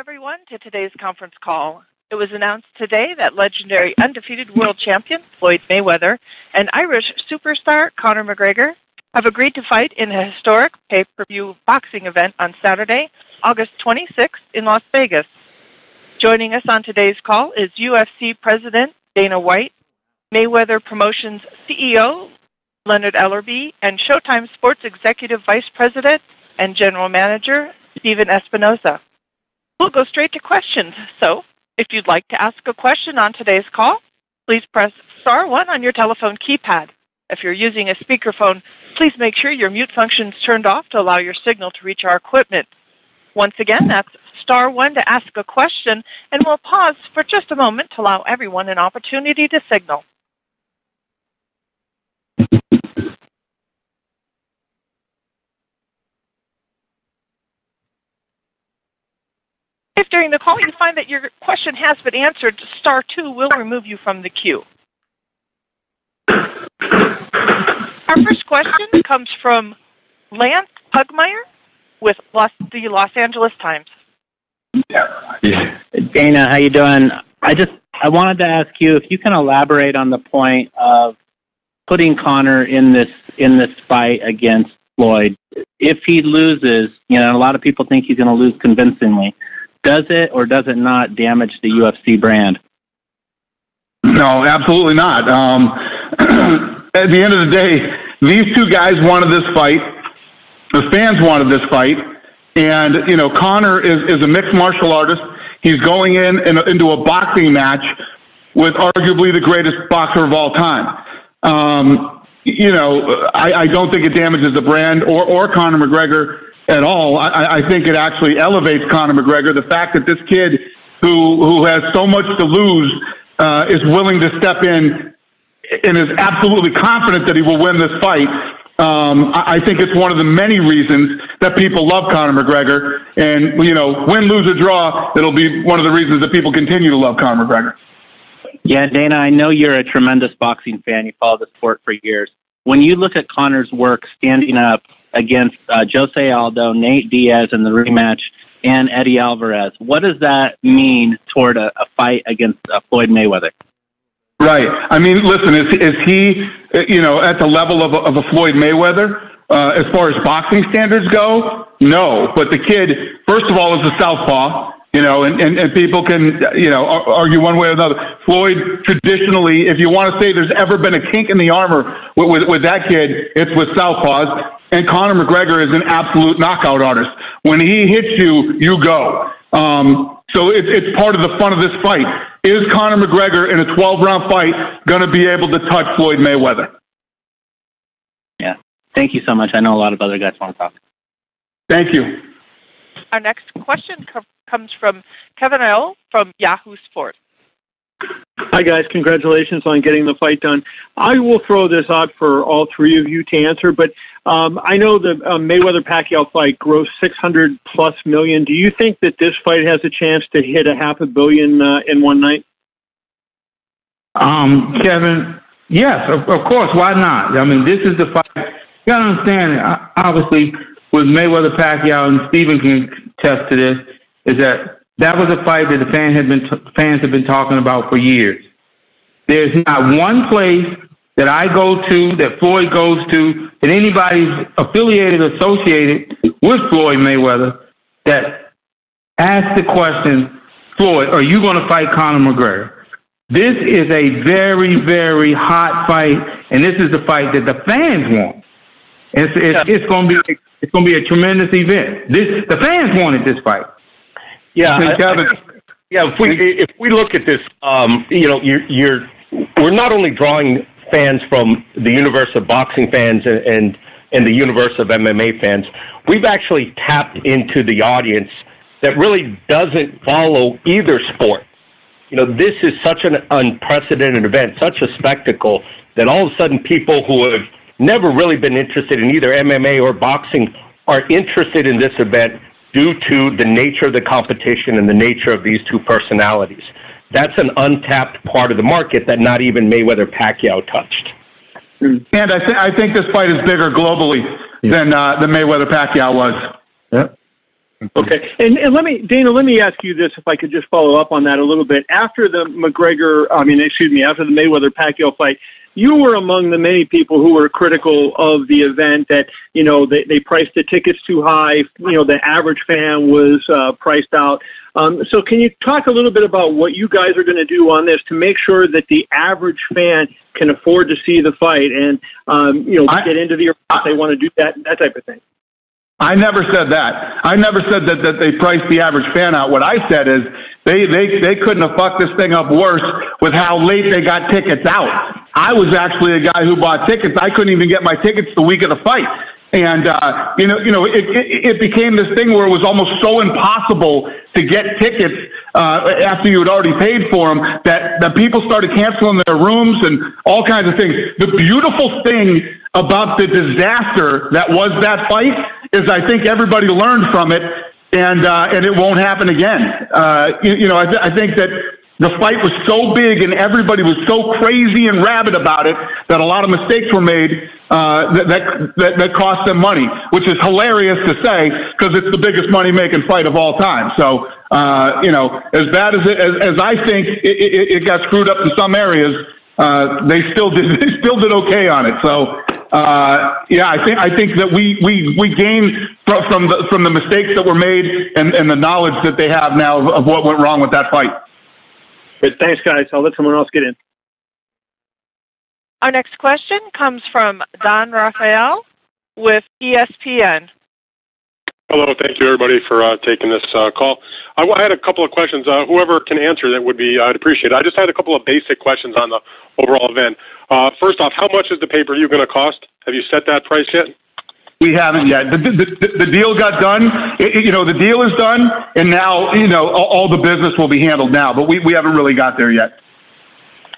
everyone, to today's conference call. It was announced today that legendary undefeated world champion Floyd Mayweather and Irish superstar Conor McGregor have agreed to fight in a historic pay-per-view boxing event on Saturday, August 26th in Las Vegas. Joining us on today's call is UFC President Dana White, Mayweather Promotions CEO Leonard Ellerbe, and Showtime Sports Executive Vice President and General Manager Stephen ESPINOZA. We'll go straight to questions. So, if you'd like to ask a question on today's call, please press star 1 on your telephone keypad. If you're using a speakerphone, please make sure your mute function is turned off to allow your signal to reach our equipment. Once again, that's star 1 to ask a question, and we'll pause for just a moment to allow everyone an opportunity to signal. If during the call you find that your question has been answered, star 2 will remove you from the queue. Our first question comes from Lance Pugmire with the Los Angeles Times. Dana, how you doing? I wanted to ask you if you can elaborate on the point of putting Conor in this fight against Floyd. If he loses, a lot of people think he's going to lose convincingly. Does it or does it not damage the UFC brand? No, absolutely not. At the end of the day, these two guys wanted this fight. The fans wanted this fight. And, Conor is a mixed martial artist. He's going into a boxing match with arguably the greatest boxer of all time. I don't think it damages the brand or Conor McGregor at all. I think it actually elevates Conor McGregor. The fact that this kid who has so much to lose is willing to step in and is absolutely confident that he will win this fight. I think it's one of the many reasons that people love Conor McGregor. And, win, lose, or draw, it'll be one of the reasons that people continue to love Conor McGregor. Yeah, Dana, I know you're a tremendous boxing fan. You followed the sport for years. When you look at Conor's work standing up against Jose Aldo, Nate Diaz in the rematch, and Eddie Alvarez, what does that mean toward a fight against Floyd Mayweather? Right. I mean, listen, is he, at the level of a Floyd Mayweather as far as boxing standards go? No. But the kid, first of all, is a southpaw, and people can, argue one way or another. Floyd, traditionally, if you want to say there's ever been a kink in the armor with that kid, it's with southpaws. And Conor McGregor is an absolute knockout artist. When he hits you, you go. So it's part of the fun of this fight. Is Conor McGregor in a 12-round fight going to be able to touch Floyd Mayweather? Yeah. Thank you so much. I know a lot of other guys want to talk. Thank you. Our next question comes from Kevin Io from Yahoo Sports. Hi, guys. Congratulations on getting the fight done. I will throw this out for all three of you to answer, but I know the Mayweather-Pacquiao fight grossed $600+ million. Do you think that this fight has a chance to hit $500 million in one night? Kevin, yes, of course. Why not? I mean, this is the fight. You got to understand, obviously, with Mayweather-Pacquiao, and Stephen can attest to this, is that was a fight that the fans have been talking about for years. There's not one place that I go to, that Floyd goes to, that anybody's affiliated, associated with Floyd Mayweather, that asks the question, Floyd, are you going to fight Conor McGregor? This is a very, very hot fight, and this is the fight that the fans want. It's going to be a tremendous event. The fans wanted this fight. Yeah, If we look at this, we're not only drawing fans from the universe of boxing fans and the universe of MMA fans. We've actually tapped into the audience that really doesn't follow either sport. This is such an unprecedented event, such a spectacle, that all of a sudden people who have never really been interested in either MMA or boxing are interested in this event due to the nature of the competition and the nature of these two personalities. That's an untapped part of the market that not even Mayweather-Pacquiao touched. And I think this fight is bigger globally than Mayweather-Pacquiao was. Yep. Okay, and let me, Dana, let me ask you this, if I could just follow up on that a little bit. After the after the Mayweather-Pacquiao fight, you were among the many people who were critical of the event, that, you know, they priced the tickets too high. You know, the average fan was priced out. So can you talk a little bit about what you guys are going to do on this to make sure that the average fan can afford to see the fight and, get into the arena if they want to do that type of thing? I never said that. I never said that they priced the average fan out. What I said is they couldn't have fucked this thing up worse with how late they got tickets out. I was actually a guy who bought tickets. I couldn't even get my tickets the week of the fight. And, it became this thing where it was almost so impossible to get tickets after you had already paid for them that people started canceling their rooms and all kinds of things. The beautiful thing about the disaster that was that fight is I think everybody learned from it, and it won't happen again. I think that the fight was so big and everybody was so crazy and rabid about it that a lot of mistakes were made that cost them money, which is hilarious to say because it's the biggest money-making fight of all time. So, as bad as I think it got screwed up in some areas, they still did okay on it. So, I think that we gained from the mistakes that were made and the knowledge that they have now of what went wrong with that fight. Good. Thanks, guys. I'll let someone else get in. Our next question comes from Don Rafael with ESPN. Hello. Thank you, everybody, for taking this call. I had a couple of questions. Whoever can answer that would be, I'd appreciate it. I just had a couple of basic questions on the overall event. First off, how much is the pay-per-view going to cost? Have you set that price yet? We haven't yet. The deal got done. The deal is done, and now, all the business will be handled now, but we haven't really got there yet.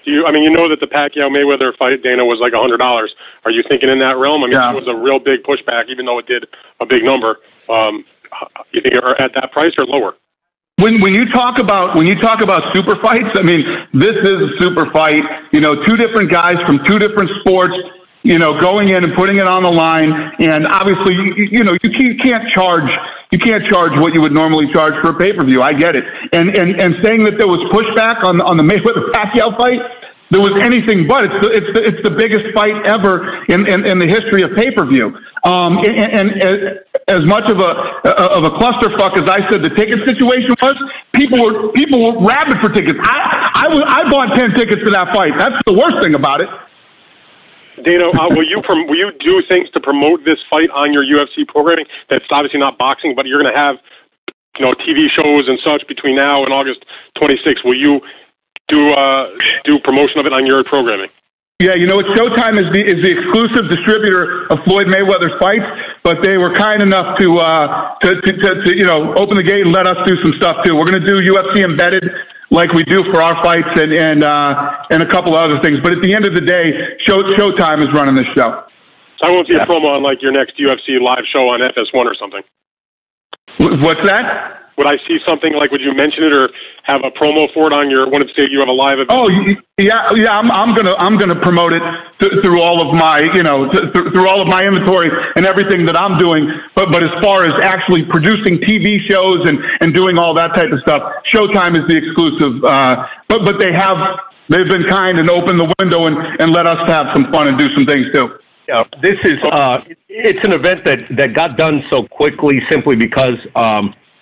You know that the Pacquiao-Mayweather fight, Dana, was like $100. Are you thinking in that realm? It was a real big pushback, even though it did a big number. You think you're at that price or lower? When you talk about super fights, this is a super fight. Two different guys from two different sports, going in and putting it on the line. And obviously, you can't charge what you would normally charge for a pay-per-view. I get it. And saying that there was pushback on the Mayweather-Pacquiao fight, there was anything but. It's the biggest fight ever in the history of pay-per-view. And as much of a clusterfuck as I said the ticket situation was, people were rabid for tickets. I bought 10 tickets to that fight. That's the worst thing about it. Dana, will you do things to promote this fight on your UFC programming? That's obviously not boxing, but you're going to have, TV shows and such between now and August 26th. Will you do promotion of it on your programming? Yeah, Showtime is the exclusive distributor of Floyd Mayweather's fights, but they were kind enough to open the gate and let us do some stuff too. We're going to do UFC Embedded like we do for our fights and a couple of other things. But at the end of the day, Showtime is running this show. So I won't see a promo on like your next UFC live show on FS1 or something. What's that? Would I see something like? Would you mention it or have a promo for it on your? When it's you have a live event? Oh yeah. I'm gonna promote it through all of my through all of my inventory and everything that I'm doing. But as far as actually producing TV shows and doing all that type of stuff, Showtime is the exclusive. But they've been kind and opened the window and let us have some fun and do some things too. Yeah, this is it's an event that got done so quickly simply because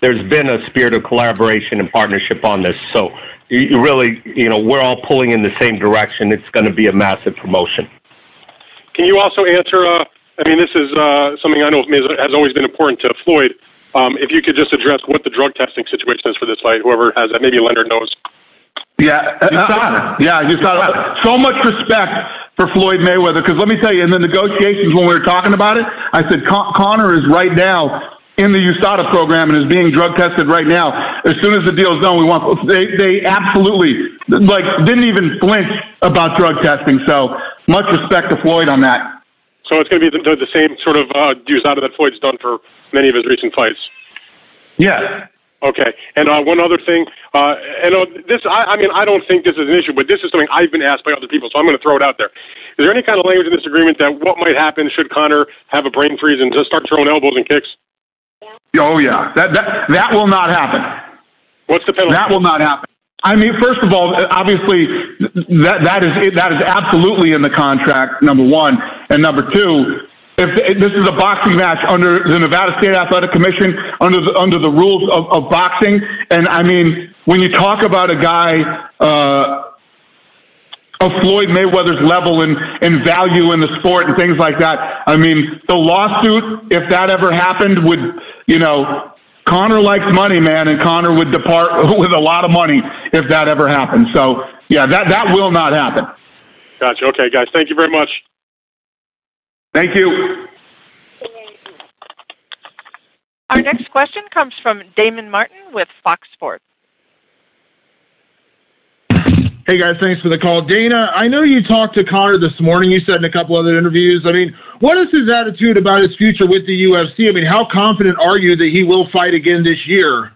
there's been a spirit of collaboration and partnership on this. So you really, we're all pulling in the same direction. It's going to be a massive promotion. Can you also answer, this is something I know has always been important to Floyd. If you could just address what the drug testing situation is for this fight, whoever has that, maybe Leonard knows. Yeah, you saw it. So much respect for Floyd Mayweather, because let me tell you, in the negotiations when we were talking about it, I said, Conor is right now in the USADA program and is being drug tested right now. As soon as the deal's done, they absolutely didn't even flinch about drug testing. So much respect to Floyd on that. So it's going to be the same sort of USADA that Floyd's done for many of his recent fights. Yeah. Okay. And one other thing, I don't think this is an issue, but this is something I've been asked by other people, so I'm going to throw it out there. Is there any kind of language in this agreement that what might happen should Conor have a brain freeze and just start throwing elbows and kicks? Oh yeah, that will not happen. What's the penalty? That will not happen. I mean, first of all, obviously, that is absolutely in the contract. Number one, and number two, if this is a boxing match under the Nevada State Athletic Commission, under the rules of boxing, and I mean, when you talk about a guy of Floyd Mayweather's level and value in the sport and things like that, I mean, the lawsuit, if that ever happened, would, you know, Conor likes money, man, and Conor would depart with a lot of money if that ever happened. So, yeah, that will not happen. Gotcha. Okay, guys, thank you very much. Thank you. Our next question comes from Damon Martin with Fox Sports. Hey, guys, thanks for the call. Dana, I know you talked to Conor this morning. You said in a couple other interviews. I mean, what is his attitude about his future with the UFC? I mean, how confident are you that he will fight again this year?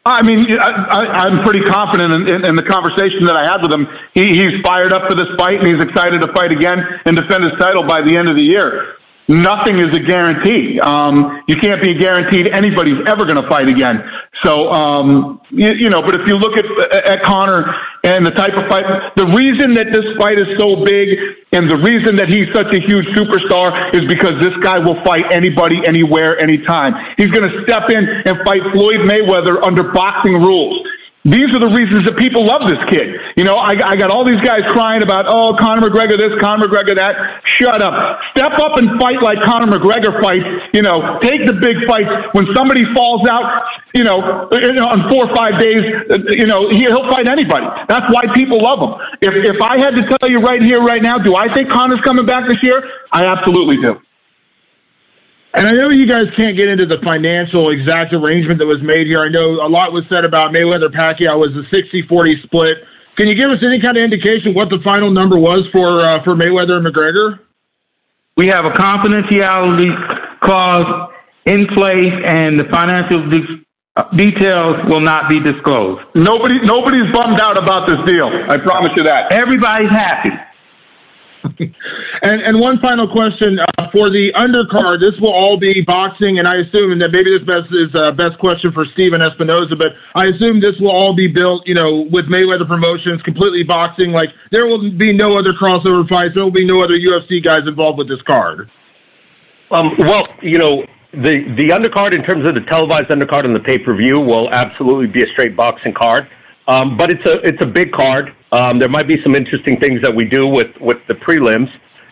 I mean, I'm pretty confident in the conversation that I had with him. He's fired up for this fight, and he's excited to fight again and defend his title by the end of the year. Nothing is a guarantee. You can't be guaranteed anybody's ever going to fight again. So, you know, but if you look at Conor and the type of fight, the reason that this fight is so big and the reason that he's such a huge superstar is because this guy will fight anybody, anywhere, anytime. He's going to step in and fight Floyd Mayweather under boxing rules. These are the reasons that people love this kid. You know, I got all these guys crying about, oh, Conor McGregor this, Conor McGregor that. Shut up. Step up and fight like Conor McGregor fights. You know, take the big fights. When somebody falls out, you know, on 4 or 5 days, you know, he'll fight anybody. That's why people love him. If I had to tell you right here, right now, do I think Conor's coming back this year? I absolutely do. And I know you guys can't get into the financial exact arrangement that was made here. I know a lot was said about Mayweather-Pacquiao was a 60-40 split. Can you give us any kind of indication what the final number was for Mayweather and McGregor? We have a confidentiality clause in place, and the financial details will not be disclosed. Nobody's bummed out about this deal. I promise you that. Everybody's happy. And one final question for the undercard. This will all be boxing, and I assume that maybe this is best question for Steven ESPINOZA, but I assume this will all be built, you know, with Mayweather Promotions, completely boxing. Like, there will be no other crossover fights. There will be no other UFC guys involved with this card. Well, you know, the undercard, in terms of the televised undercard and the pay-per-view, will absolutely be a straight boxing card. But it's a big card. There might be some interesting things that we do with the prelims.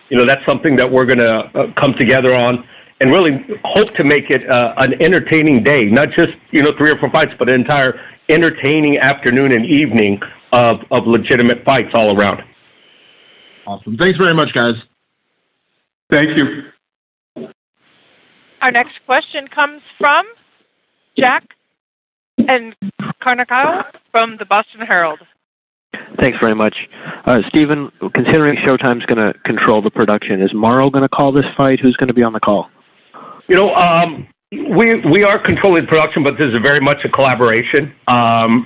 You know, that's something that we're going to come together on and really hope to make it an entertaining day, not just, you know, 3 or 4 fights, but an entire entertaining afternoon and evening of legitimate fights all around. Awesome. Thanks very much, guys. Thank you. Our next question comes from Jack and Carnicao from the Boston Herald. Thanks very much. Stephen, considering Showtime's going to control the production, is Morrow going to call this fight? Who's going to be on the call? You know, we are controlling production, but this is very much a collaboration.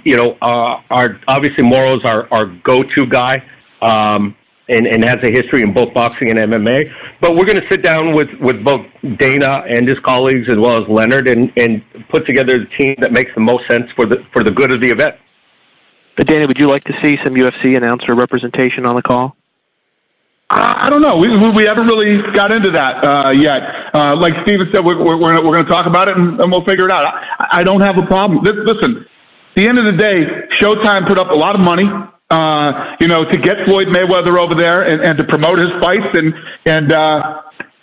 You know, obviously Morrow's our go-to guy, and has a history in both boxing and MMA. But we're going to sit down with both Dana and his colleagues, as well as Leonard, and put together the team that makes the most sense for the good of the event. But Dana, would you like to see some UFC announcer representation on the call? I don't know. We haven't really got into that yet. Like Steven said, we're going to talk about it and we'll figure it out. I don't have a problem. Listen, at the end of the day, Showtime put up a lot of money, you know, to get Floyd Mayweather over there and to promote his fights and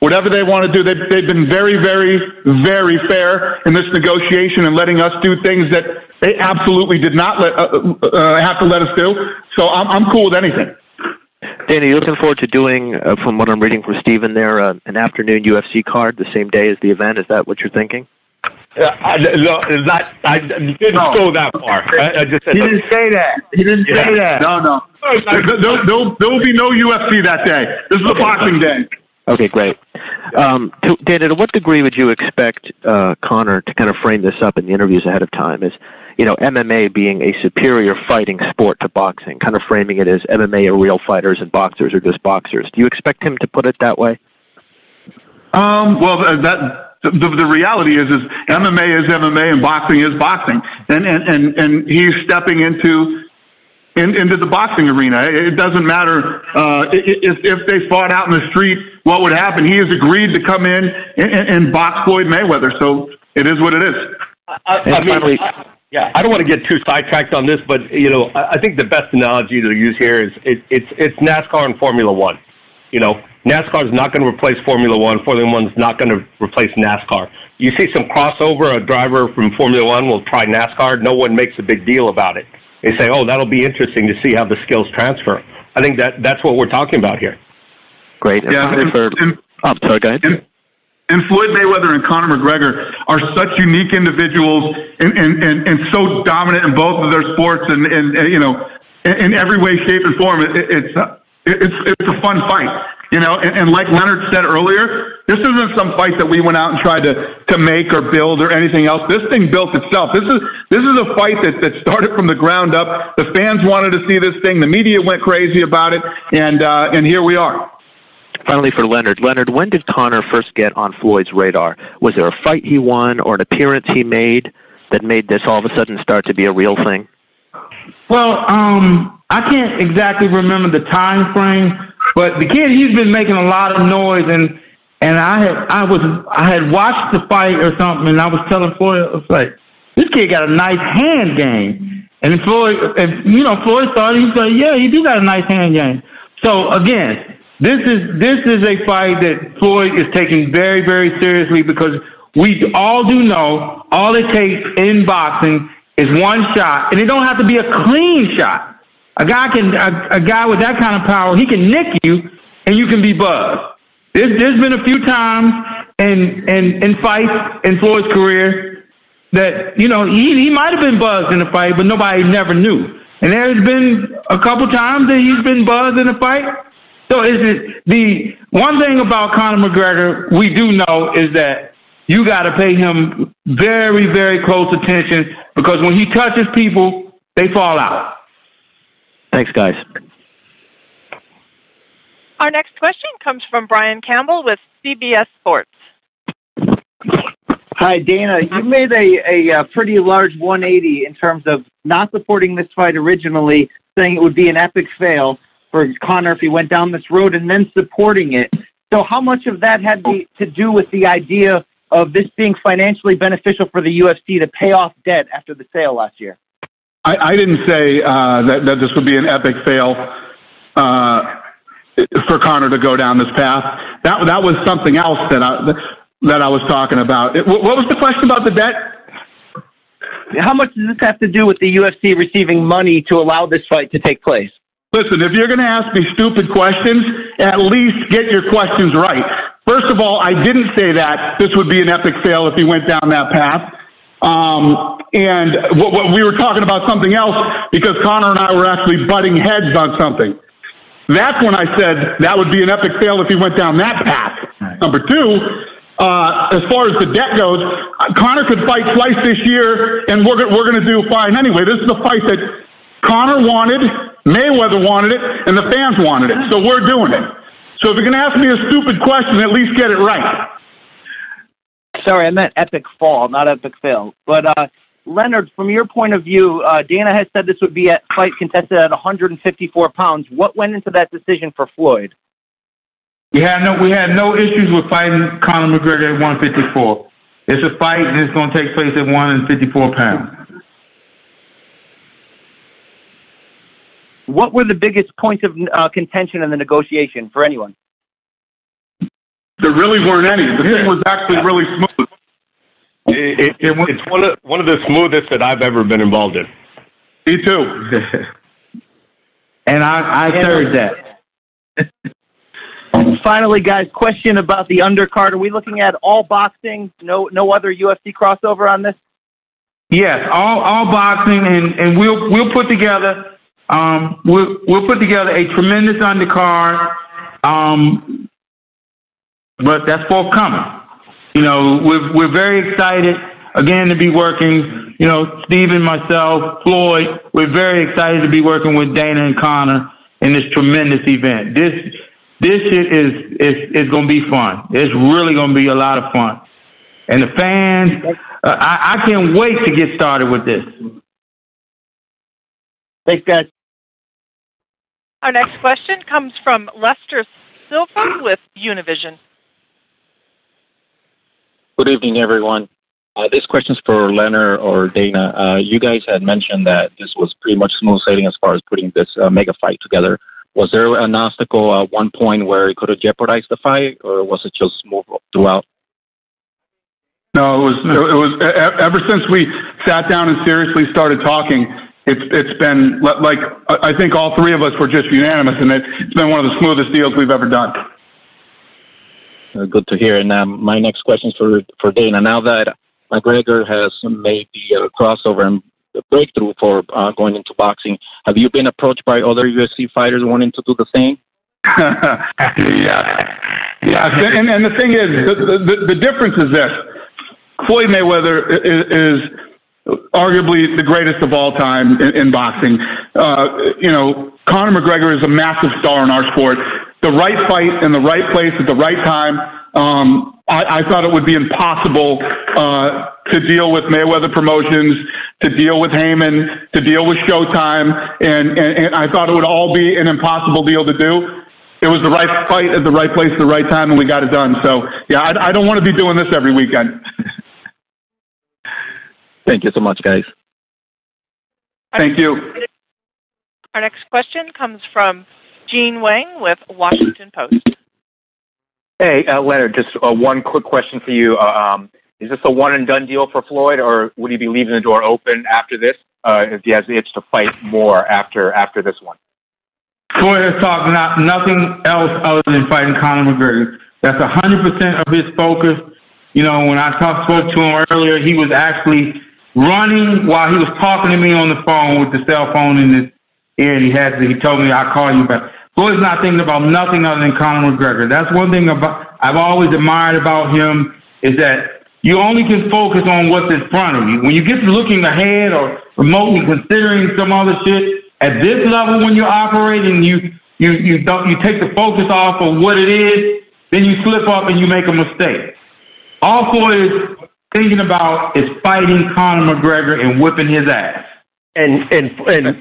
whatever they want to do. They've been very, very, very fair in this negotiation and letting us do things that they absolutely did not have to let us do. So I'm cool with anything. Dana, you're looking forward to doing, from what I'm reading from Steven there, an afternoon UFC card the same day as the event. Is that what you're thinking? I didn't go that far. I just said, he didn't say that. He didn't say that. No. There will be no UFC that day. This is a boxing day. Okay, great. Dana, to what degree would you expect Conor to kind of frame this up in the interviews ahead of time? Is, you know, MMA being a superior fighting sport to boxing, kind of framing it as MMA are real fighters and boxers are just boxers. Do you expect him to put it that way? Well, that the reality is MMA is MMA and boxing is boxing, and he's stepping into the boxing arena. It doesn't matter if they fought out in the street, what would happen. He has agreed to come in and box Floyd Mayweather, so it is what it is. I don't want to get too sidetracked on this, but I think the best analogy to use here is it's NASCAR and Formula One. NASCAR is not going to replace Formula One. Formula One is not going to replace NASCAR. You see some crossover. A driver from Formula One will try NASCAR. No one makes a big deal about it. They say, "Oh, that'll be interesting to see how the skills transfer." I think that's what we're talking about here. Great. Sorry, go ahead. And Floyd Mayweather and Conor McGregor are such unique individuals and so dominant in both of their sports and in every way, shape, and form. It's a fun fight, and like Leonard said earlier, this isn't some fight that we went out and tried to make or build or anything else. This thing built itself. This is a fight that started from the ground up. The fans wanted to see this thing. The media went crazy about it, and here we are. Finally, for Leonard. Leonard, when did Conor first get on Floyd's radar? Was there a fight he won or an appearance he made that made this all of a sudden start to be a real thing? Well, I can't exactly remember the time frame, but the kid, he's been making a lot of noise, and I had watched the fight or something, and I was telling Floyd, I was like, this kid got a nice hand game. And Floyd thought, he said, yeah, he do got a nice hand game. So again, this is a fight that Floyd is taking very, very seriously, because we all do know all it takes in boxing is one shot, and it don't have to be a clean shot. A guy with that kind of power, he can nick you, and you can be buzzed. There's been a few times in fights in Floyd's career that he might have been buzzed in a fight, but nobody never knew. And there's been a couple times that he's been buzzed in a fight. So the one thing about Conor McGregor we do know is that you got to pay him very, very close attention, because when he touches people, they fall out. Thanks, guys. Our next question comes from Brian Campbell with CBS Sports. Hi, Dana. You made a pretty large 180 in terms of not supporting this fight originally, saying it would be an epic fail for Conor if he went down this road, and then supporting it. So how much of that had to do with the idea of this being financially beneficial for the UFC to pay off debt after the sale last year? I didn't say that this would be an epic fail for Conor to go down this path. That was something else that I was talking about. What was the question about the debt? How much does this have to do with the UFC receiving money to allow this fight to take place? Listen, if you're going to ask me stupid questions, at least get your questions right. First of all, I didn't say that this would be an epic fail if he went down that path. And what we were talking about something else, because Conor and I were actually butting heads on something. That's when I said that would be an epic fail if he went down that path. Number two, as far as the debt goes, Conor could fight twice this year, and we're going to do fine anyway. This is a fight that Conor wanted, Mayweather wanted it, and the fans wanted it. So we're doing it. So if you're going to ask me a stupid question, at least get it right. Sorry, I meant epic fall, not epic fail. But Leonard, from your point of view, Dana has said this would be a fight contested at 154 pounds. What went into that decision for Floyd? We had no issues with fighting Conor McGregor at 154. It's a fight, and it's going to take place at 154 pounds. What were the biggest points of contention in the negotiation for anyone? There really weren't any. The thing was actually really smooth. It's one of the smoothest that I've ever been involved in. Me too. And I heard that. Finally, guys, question about the undercard. Are we looking at all boxing? No other UFC crossover on this? Yes, all boxing, and we'll put together we'll put together a tremendous undercard. But that's forthcoming. We're very excited again to be working. Steven, myself, Floyd. We're very excited to be working with Dana and Conor in this tremendous event. This shit is going to be fun. It's really going to be a lot of fun. and the fans. I can't wait to get started with this. Thanks, guys. Our next question comes from Lester Silva with Univision. Good evening, everyone. This question's for Leonard or Dana. You guys had mentioned that this was pretty much smooth sailing as far as putting this mega fight together. Was there an obstacle at one point where it could have jeopardized the fight, or was it just smooth throughout? No, it was ever since we sat down and seriously started talking. It's been like I think all three of us were just unanimous, and it's been one of the smoothest deals we've ever done. Good to hear. And my next question is for Dana. Now that McGregor has made the crossover and the breakthrough for going into boxing, have you been approached by other UFC fighters wanting to do the same? Yeah. And the thing is, the difference is this: Floyd Mayweather is arguably the greatest of all time in boxing. Conor McGregor is a massive star in our sport. The right fight in the right place at the right time. I thought it would be impossible to deal with Mayweather Promotions, to deal with Heyman, to deal with Showtime, and I thought it would all be an impossible deal to do. It was the right fight at the right place at the right time, and we got it done. So, yeah, I don't want to be doing this every weekend. Thank you so much, guys. Thank you. Our next question comes from Gene Wang with Washington Post. Hey, Leonard, just one quick question for you. Is this a one-and-done deal for Floyd, or would he be leaving the door open after this if he has the itch to fight more after this one? Floyd has talked nothing else other than fighting Conor McGregor. That's 100% of his focus. When I spoke to him earlier, he was actually running while he was talking to me on the phone with the cell phone in his ear. He told me, I'll call you back. Floyd's not thinking about nothing other than Conor McGregor. That's one thing I've always admired about him, is that you only can focus on what's in front of you. When you get to looking ahead or remotely considering some other shit, at this level when you're operating, you take the focus off of what it is, then you slip up and you make a mistake. All Floyd is thinking about is fighting Conor McGregor and whipping his ass. And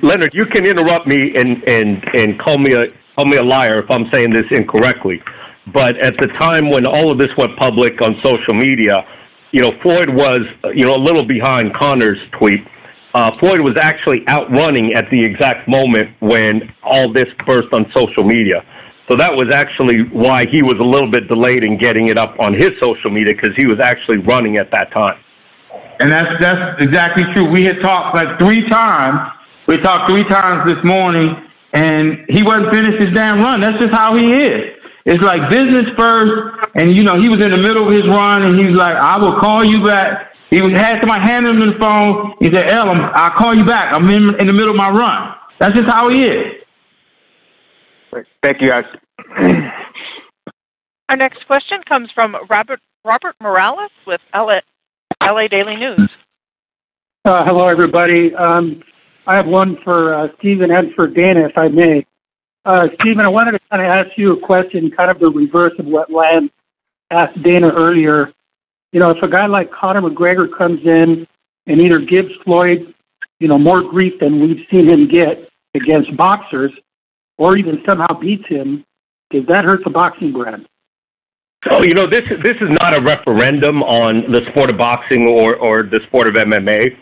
Leonard, you can interrupt me and call me a liar if I'm saying this incorrectly. But at the time when all of this went public on social media, Floyd was a little behind Conor's tweet. Floyd was actually outrunning at the exact moment when all this burst on social media. So that was actually why he was a little bit delayed in getting it up on his social media, because he was actually running at that time. And that's exactly true. We had talked like 3 times. We talked 3 times this morning, and he wasn't finished his damn run. That's just how he is. It's like business first, and he was in the middle of his run, and he was like, I will call you back. He had somebody hand him the phone. He said, I'll call you back. I'm in the middle of my run. That's just how he is. Thank you, guys. Our next question comes from Robert Morales with LA Daily News. Hello, everybody. I have one for Stephen and for Dana, if I may. Stephen, I wanted to kind of ask you a question, kind of the reverse of what Lamb asked Dana earlier. If a guy like Conor McGregor comes in and either gives Floyd, more grief than we've seen him get against boxers, or even somehow beats him, does that hurt the boxing brand? Oh, this is not a referendum on the sport of boxing or the sport of MMA.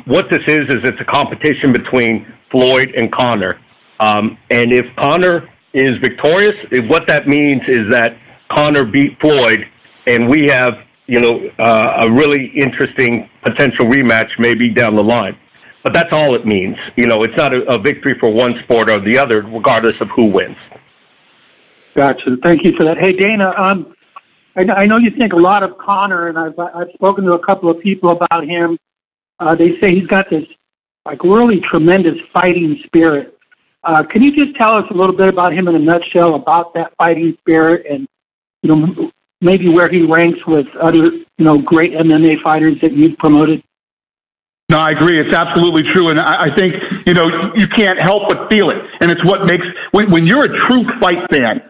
What this is it's a competition between Floyd and Conor. And if Conor is victorious, what that means is that Conor beat Floyd, and we have, a really interesting potential rematch maybe down the line. But that's all it means. It's not a victory for one sport or the other, regardless of who wins. Gotcha. Thank you for that. Hey, Dana, I know you think a lot of Conor, and I've spoken to a couple of people about him. They say he's got this really tremendous fighting spirit. Can you just tell us a little bit about him in a nutshell, about that fighting spirit, and maybe where he ranks with other great MMA fighters that you've promoted? No, I agree. It's absolutely true. And I think, you can't help but feel it. And it's what makes, when you're a true fight fan,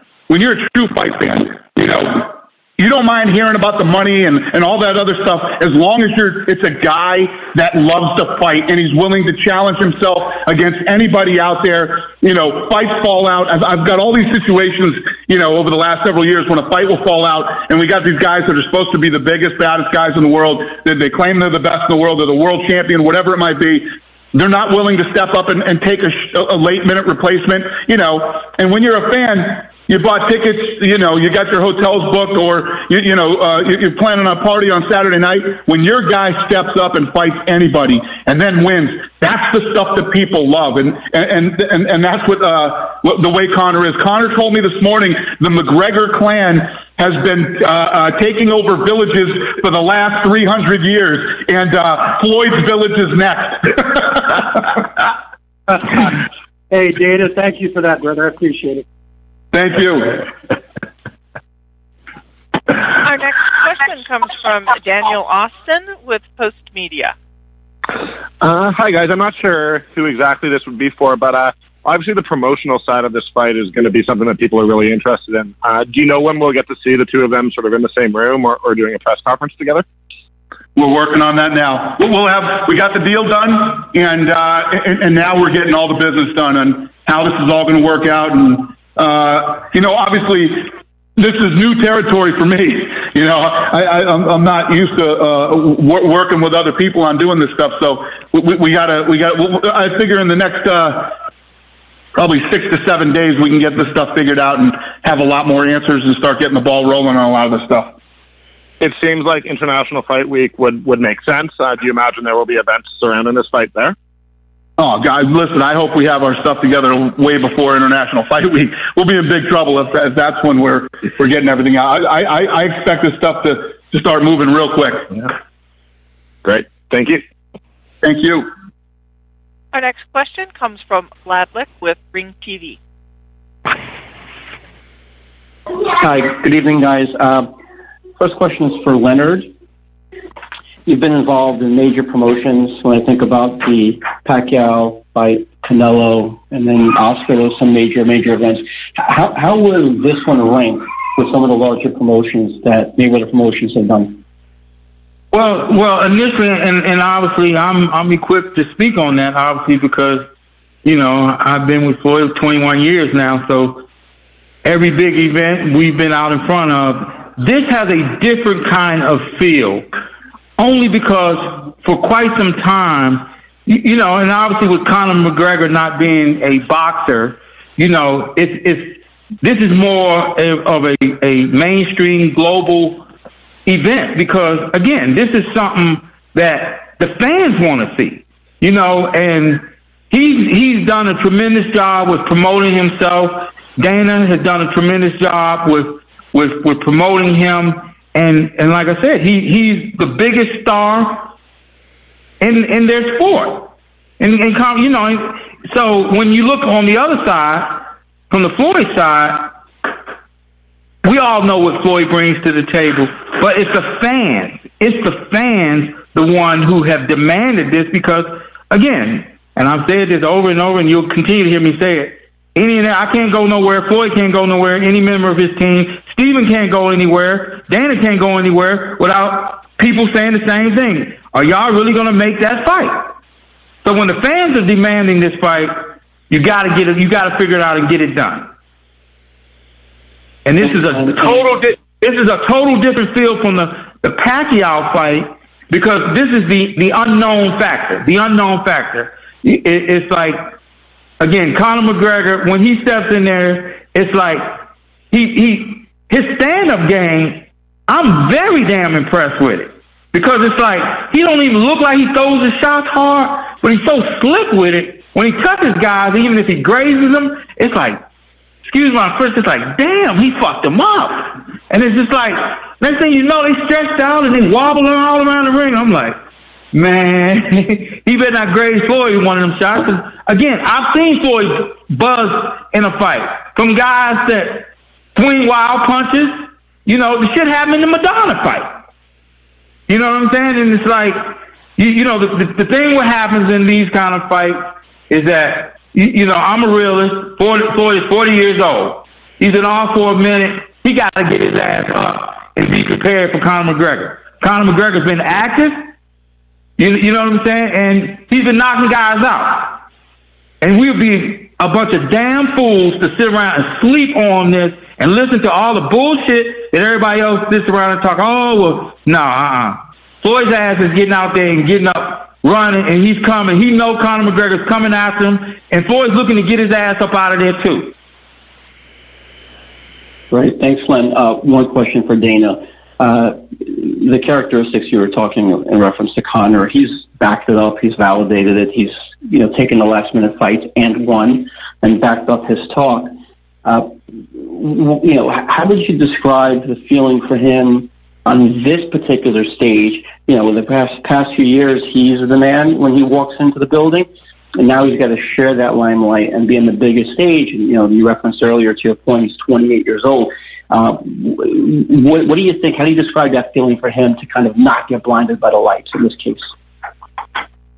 You don't mind hearing about the money and all that other stuff as long as it's a guy that loves to fight and he's willing to challenge himself against anybody out there. You know, fights fall out. I've got all these situations, you know, over the last several years when a fight will fall out and we got these guys that are supposed to be the biggest, baddest guys in the world. They claim they're the best in the world. They're the world champion, whatever it might be. They're not willing to step up and take a late-minute replacement, you know. And when you're a fan, you bought tickets, you know, you got your hotels booked, or, you're planning on a party on Saturday night. When your guy steps up and fights anybody and then wins, that's the stuff that people love. And that's what the way Conor is. Conor told me this morning the McGregor clan has been taking over villages for the last 300 years, and Floyd's village is next. Hey, Dana, thank you for that, brother. I appreciate it. Thank you. Our next question comes from Daniel Austin with Post Media. Hi, guys. I'm not sure who exactly this would be for, but obviously the promotional side of this fight is going to be something that people are really interested in. Do you know when we'll get to see the two of them sort of in the same room or doing a press conference together? We're working on that now. We got the deal done, and now we're getting all the business done on how this is all going to work out. And obviously, this is new territory for me. You know, I'm not used to working with other people on doing this stuff. So we got. I figure in the next probably 6 to 7 days we can get this stuff figured out and have a lot more answers and start getting the ball rolling on a lot of this stuff. It seems like International Fight Week would make sense. Do you imagine there will be events surrounding this fight there? Oh, guys, listen, I hope we have our stuff together way before International Fight Week. We'll be in big trouble if that's when we're getting everything out. I expect this stuff to start moving real quick. Yeah. Great. Thank you. Thank you. Our next question comes from Vladlik with Ring TV. Hi, good evening, guys. First question is for Leonard. You've been involved in major promotions. When I think about the Pacquiao fight, Canelo, and then Oscar, those some major events. How will this one rank with some of the larger promotions that Mayweather Promotions have done? Well, initially, and obviously, I'm equipped to speak on that, obviously, because I've been with Floyd 21 years now. So every big event we've been out in front of. This has a different kind of feel. Only because for quite some time, and obviously with Conor McGregor not being a boxer, this is more of a mainstream global event because, again, this is something that the fans want to see, and he's done a tremendous job with promoting himself. Dana has done a tremendous job with promoting him. And like I said, he's the biggest star in their sport. So when you look on the other side, from the Floyd side, we all know what Floyd brings to the table, but it's the fans. It's the fans, the one who have demanded this because, again, and I've said this over and over, and you'll continue to hear me say it, I can't go nowhere. Floyd can't go nowhere. Any member of his team. Steven can't go anywhere. Dana can't go anywhere without people saying the same thing. Are y'all really going to make that fight? So when the fans are demanding this fight, you got to get it. You got to figure it out and get it done. And this is a total different feel from the Pacquiao fight because this is the unknown factor. The unknown factor. It's like. Again, Conor McGregor, when he steps in there, it's like his stand-up game, I'm very damn impressed with it. Because it's like, he don't even look like he throws his shots hard, but he's so slick with it. When he touches guys, even if he grazes them, it's like, excuse my French, it's like, damn, he fucked them up. And it's just like, next thing you know, they stretched out and they wobbling all around the ring. I'm like, man, he better not graze Floyd with one of them shots. Again, I've seen Floyd buzz in a fight from guys that swing wild punches. The shit happened in the Madonna fight. You know what I'm saying? And it's like, the thing what happens in these kind of fights is that, I'm a realist. Floyd is 40 years old. He's in all for a minute. He got to get his ass up. and be prepared for Conor McGregor. Conor McGregor's been active, you know what I'm saying, and he's been knocking guys out. And we'll be a bunch of damn fools to sit around and sleep on this and listen to all the bullshit that everybody else sits around and talk. Oh, well, no, Floyd's ass is getting out there and getting up, running, and he's coming. He knows Conor McGregor's coming after him, and Floyd's looking to get his ass up out of there too. Right. Thanks, Len. One question for Dana. The characteristics you were talking in reference to Conor, he's backed it up. He's validated it. He's, taken the last minute fights and won and backed up his talk. How would you describe the feeling for him on this particular stage? In the past few years, he's the man when he walks into the building, and now he's got to share that limelight and be on the biggest stage. And, you referenced earlier to your point, he's 28 years old. What do you think? How do you describe that feeling for him to kind of not get blinded by the lights in this case?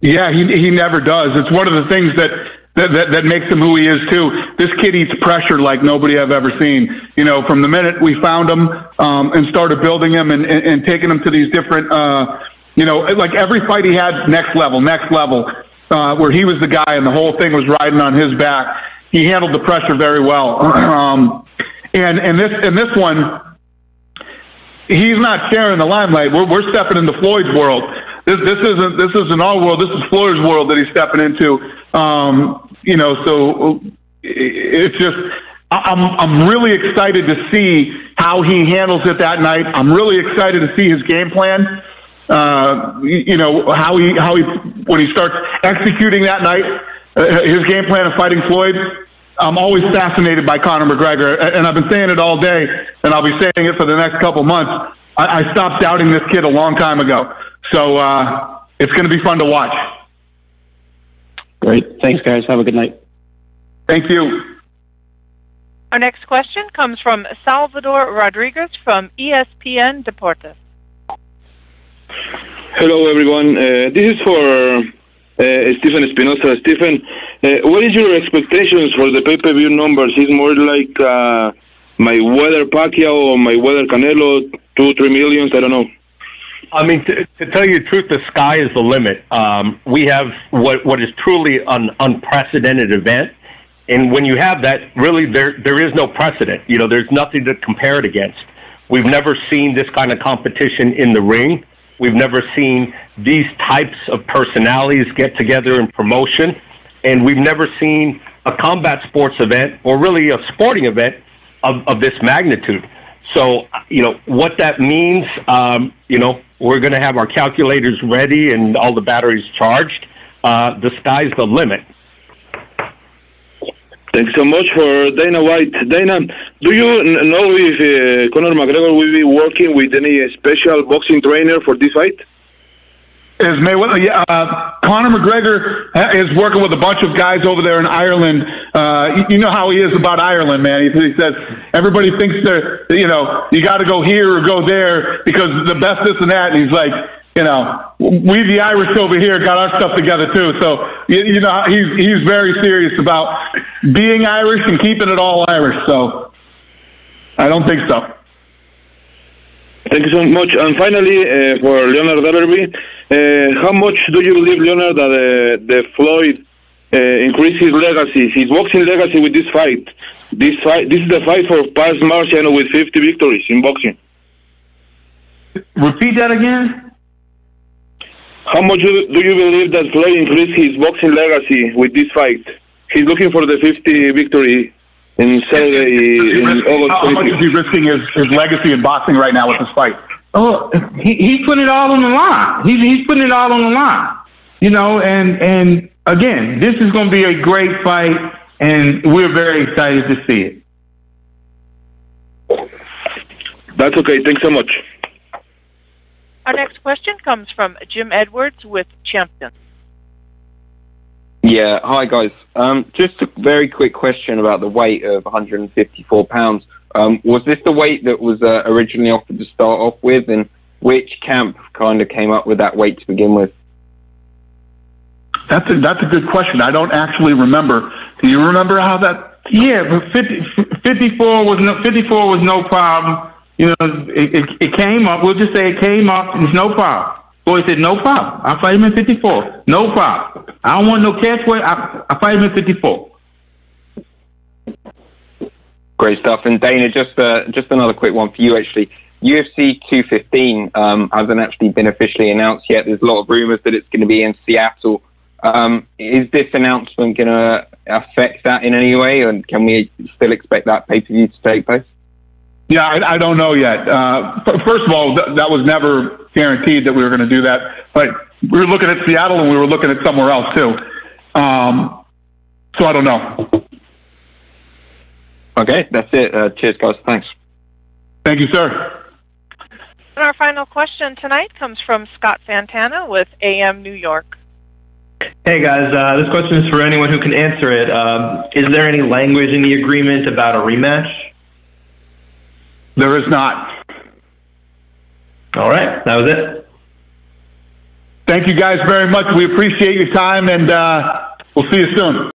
Yeah, he never does. It's one of the things that makes him who he is too. This kid eats pressure like nobody I've ever seen. From the minute we found him and started building him and taking him to these different, like every fight he had, next level, where he was the guy and the whole thing was riding on his back. He handled the pressure very well. And this one, he's not sharing the limelight. We're stepping into Floyd's world. This isn't our world. This is Floyd's world that he's stepping into. So it's just I'm really excited to see how he handles it that night. I'm really excited to see his game plan. How he when he starts executing that night, his game plan of fighting Floyd. I'm always fascinated by Conor McGregor, and I've been saying it all day, and I'll be saying it for the next couple months. I stopped doubting this kid a long time ago. So it's going to be fun to watch. Great. Thanks, guys. Have a good night. Thank you. Our next question comes from Salvador Rodriguez from ESPN Deportes. Hello, everyone. This is for Stephen Espinoza. Stephen, what is your expectations for the pay-per-view numbers? Is more like Mayweather Pacquiao or Mayweather Canelo, 2-3 million? I don't know. I mean, to tell you the truth, the sky is the limit. We have what is truly an unprecedented event. And when you have that, really, there is no precedent. There's nothing to compare it against. We've never seen this kind of competition in the ring. We've never seen these types of personalities get together in promotion. And we've never seen a combat sports event or really a sporting event of this magnitude. So, what that means, we're going to have our calculators ready and all the batteries charged. The sky's the limit. Thanks so much for Dana White. Dana, do you know if Conor McGregor will be working with any special boxing trainer for this fight? Is Mayweather? Yeah, Conor McGregor is working with a bunch of guys over there in Ireland. You know how he is about Ireland, man. He says everybody thinks they're, you got to go here or go there because the best this and that. And he's like, we the Irish over here got our stuff together too. So he's very serious about being Irish and keeping it all Irish. So I don't think so. Thank you so much. And finally, for Leonard Ellerbe, how much do you believe, Leonard, that the Floyd increase his legacy, his boxing legacy with this fight? This is the fight for past Marciano with 50 victories in boxing. Repeat that again. How much do you believe that Floyd increased his boxing legacy with this fight? He's looking for the 50 victory in Saturday in August. How much is he risking his legacy in boxing right now with this fight? Oh, he's putting it all on the line. He's putting it all on the line. And again, this is going to be a great fight, and we're very excited to see it. That's okay. Thanks so much. Our next question comes from Jim Edwards with Champion. Yeah, hi guys. Just a very quick question about the weight of 154 pounds. Was this the weight that was originally offered to start off with, and which camp kind of came up with that weight to begin with? That's a good question. I don't actually remember. Do you remember how that? Yeah, but 54 was no problem. You know, it came up. We'll just say it came up. It's no problem. Floyd said, no problem. I'll fight him in 54. No problem. I don't want no catch weight. I'll fight him in 54. Great stuff. And Dana, just another quick one for you, actually. UFC 215 hasn't actually been officially announced yet. There's a lot of rumors that it's going to be in Seattle. Is this announcement going to affect that in any way, and can we still expect that pay-per-view to take place? Yeah, I don't know yet. First of all, that was never guaranteed that we were going to do that. But we were looking at Seattle and we were looking at somewhere else too. So I don't know. Okay, that's it. Cheers, guys. Thanks. Thank you, sir. And our final question tonight comes from Scott Santana with AM New York. Hey guys, this question is for anyone who can answer it. Is there any language in the agreement about a rematch? There is not. All right, that was it. Thank you guys very much. We appreciate your time, and we'll see you soon.